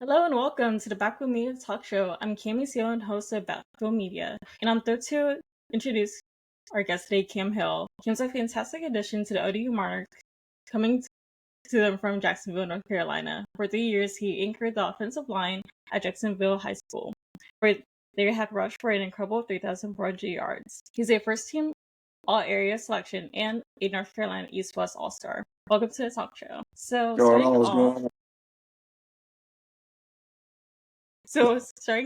Hello and welcome to the Backfield Media Talk Show. I'm Cami Seal and host of Backfield Media, and I'm thrilled to introduce our guest today, Cam Hill. Cam's a fantastic addition to the ODU Monarchs, coming to them from Jacksonville, North Carolina. For 3 years, he anchored the offensive line at Jacksonville High School, where they had rushed for an incredible 3,400 yards. He's a first-team All-Area selection and a North Carolina East-West All-Star. Welcome to the talk show. Starting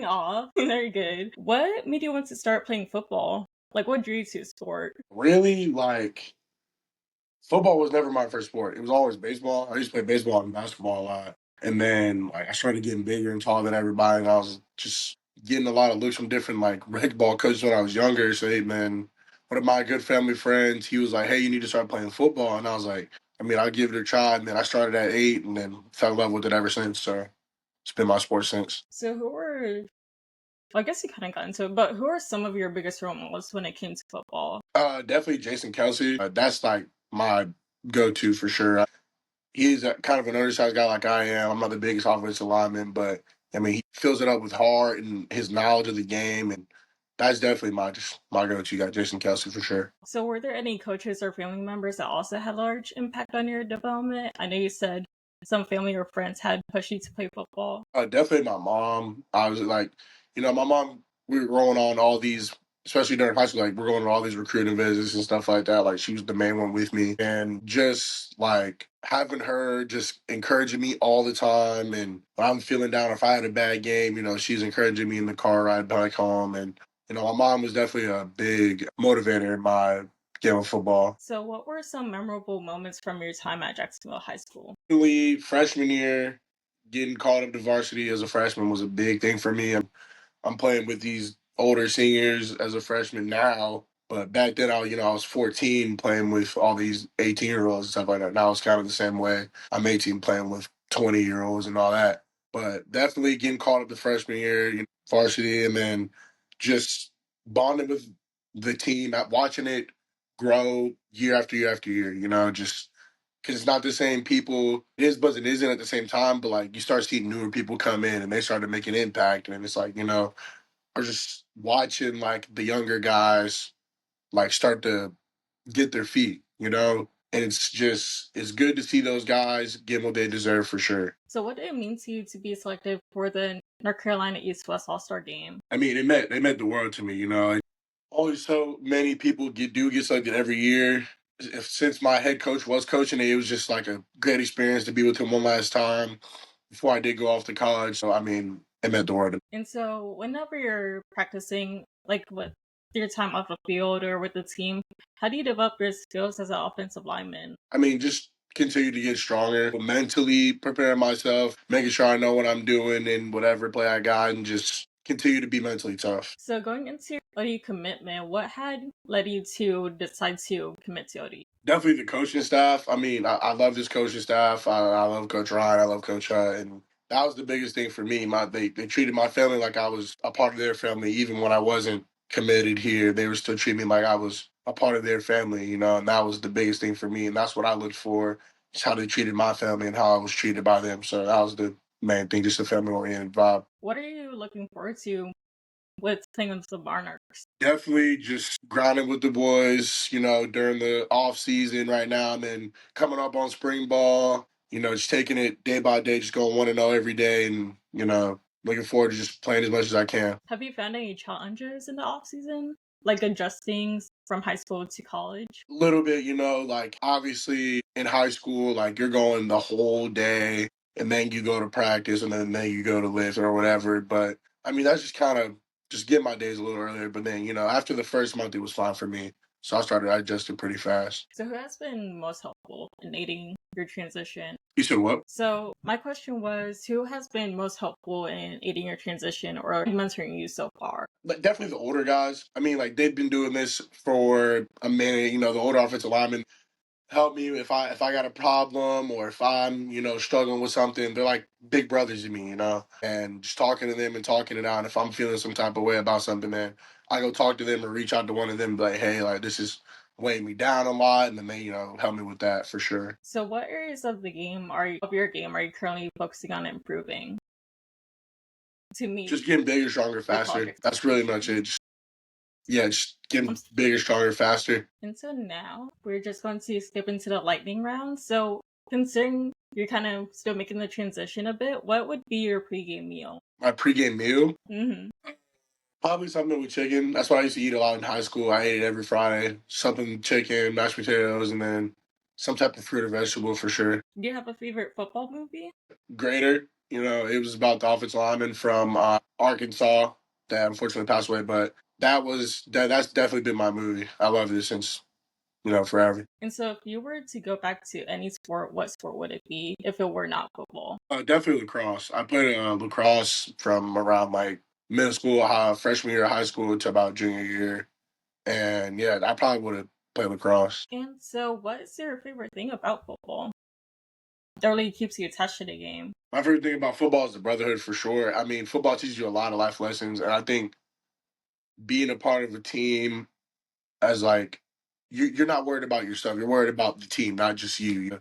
off, very good. What made you want to start playing football? Like, what drew you to the sport? Really, football was never my first sport. It was always baseball. I used to play baseball and basketball a lot. And then I started getting bigger and taller than everybody, and I was just getting a lot of looks from different rec ball coaches when I was younger. So, hey man, one of my good family friends, he was like, "Hey, you need to start playing football." And I was like, I'll give it a try. And then I started at 8 and then fell in love with it ever since. So it's been my sport since. So, I guess you kind of got into it, but who are some of your biggest role models when it came to football? Definitely Jason Kelsey. That's my go-to for sure. He's kind of an undersized guy like I am. I'm not the biggest offensive lineman, but he fills it up with heart and his knowledge of the game, and that's definitely my go-to guy, Jason Kelsey, for sure. So, were there any coaches or family members that also had large impact on your development? I know you said some family or friends had pushed you to play football. Definitely my mom. I was my mom. We were going on all these, especially during high school. We're going on all these recruiting visits and stuff like that. She was the main one with me, and just having her just encouraging me all the time. And when I'm feeling down, if I had a bad game, she's encouraging me in the car ride back home. And my mom was definitely a big motivator in my game of football. So, what were some memorable moments from your time at Jacksonville High School? Freshman year, getting called up to varsity as a freshman was a big thing for me. I'm playing with these older seniors as a freshman now, but back then I was 14 playing with all these 18-year-olds and stuff like that. Now it's kind of the same way. I'm 18 playing with 20-year-olds and all that. But definitely getting called up the freshman year, varsity, and then just bonding with the team, watching it grow year after year after year. Just because it's not the same people. It is, but it isn't at the same time. But you start seeing newer people come in, and they start to make an impact, and it's or just watching the younger guys start to get their feet. And it's good to see those guys get what they deserve for sure. So, what did it mean to you to be selected for the North Carolina East West All Star game? It meant the world to me. Always so many people do get selected every year. Since my head coach was coaching, it was just a great experience to be with him one last time before I did go off to college. So it meant the world. And so, whenever you're practicing, like with your time off the field or with the team, how do you develop your skills as an offensive lineman? Just continue to get stronger, mentally preparing myself, making sure I know what I'm doing in whatever play I got, and just continue to be mentally tough. So, going into your ODU commitment, what had led you to decide to commit to ODU? Definitely the coaching staff. I love this coaching staff. I love Coach Ryan. I love Coach Hutt. And that was the biggest thing for me. They treated my family like I was a part of their family, even when I wasn't committed here. They were still treating me like I was a part of their family, and that was the biggest thing for me. And that's what I looked for, is how they treated my family and how I was treated by them. So that was the main thing, just a family-oriented vibe. What are you looking forward to with playing with the Monarchs? Definitely just grinding with the boys, during the off season right now, and then coming up on spring ball, just taking it day by day, just going 1-0 every day, and, looking forward to just playing as much as I can. Have you found any challenges in the off season, like adjusting from high school to college? A little bit, obviously in high school, you're going the whole day, and then you go to practice, and then you go to lift or whatever. But that's just kind of just get my days a little earlier. But then, after the first month, it was fine for me. So I started adjusting pretty fast. So, who has been most helpful in aiding your transition? You said what? So, my question was, who has been most helpful in aiding your transition or mentoring you so far? Definitely the older guys. They've been doing this for a minute. The older offensive linemen help me if I got a problem or if I'm struggling with something. They're like big brothers to me. And just talking to them and talking it out. If I'm feeling some type of way about something, man, I go talk to them or reach out to one of them and be like, hey, this is weighing me down a lot, and then they help me with that for sure. So, what areas of your game are you currently focusing on improving? to meet Just getting bigger, stronger, faster. That's really much it. Just getting bigger, stronger, faster. And so now we're just going to skip into the lightning round. So considering you're kind of still making the transition a bit, what would be your pregame meal? My pregame meal? Mm-hmm. Probably something with chicken. That's what I used to eat a lot in high school. I ate it every Friday. Something chicken, mashed potatoes, and then some type of fruit or vegetable for sure. Do you have a favorite football movie? Grader. It was about the offensive lineman from Arkansas that unfortunately passed away, but that's definitely been my movie. I loved it since forever. And so if you were to go back to any sport, what sport would it be if it were not football? Definitely lacrosse. I played lacrosse from around like middle school, freshman year of high school to about junior year, and yeah, I probably would have played lacrosse. And so what is your favorite thing about football that really keeps you attached to the game? My favorite thing about football is the brotherhood for sure. I mean, football teaches you a lot of life lessons, and I think being a part of a team as like you're not worried about yourself. You're worried about the team, not just you.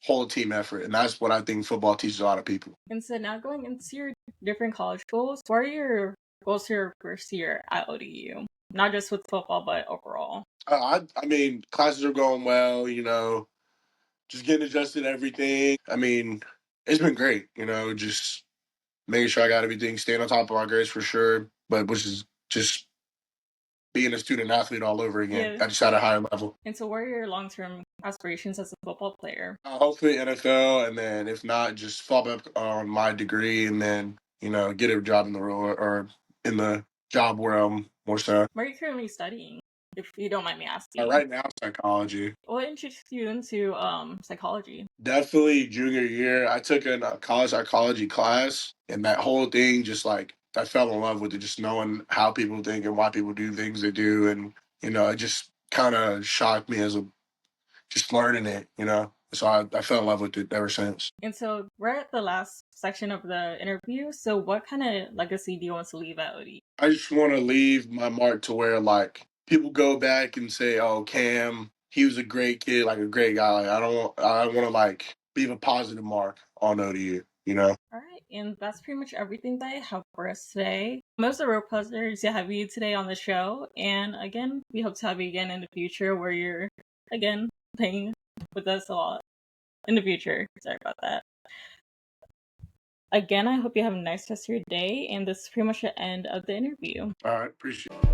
Whole team effort, and that's what I think football teaches a lot of people. And so now going into your different college goals, what are your goals for your first year at ODU? Not just with football, but overall. I mean, classes are going well. Just getting adjusted to everything. I mean, it's been great. Just making sure I got everything, staying on top of my grades for sure. But which is just being a student athlete all over again. Yes. I just at a higher level. And so what are your long-term aspirations as a football player? Hopefully NFL, and then if not, just fall back on my degree, and then get a job in the role or in the job realm more so. What are you currently studying, if you don't mind me asking? Right now, psychology. What introduced you into psychology? Definitely junior year, I took a college psychology class, and that whole thing just like I fell in love with it, just knowing how people think and why people do things they do, and it just kind of shocked me as a just learning it. So I fell in love with it ever since. And so we're at the last section of the interview. So what kind of legacy do you want to leave at OD? I just want to leave my mark to where like people go back and say, "Oh, Cam, he was a great kid, like a great guy." Like, I want to like leave a positive mark on ODU. All right, and that's pretty much everything that I have for us today. Most of the real pleasures to have you today on the show, and again, we hope to have you again in the future where you're again playing with us a lot in the future. Sorry about that. Again, I hope you have a nice rest of your day, and this is pretty much the end of the interview. All right, appreciate it.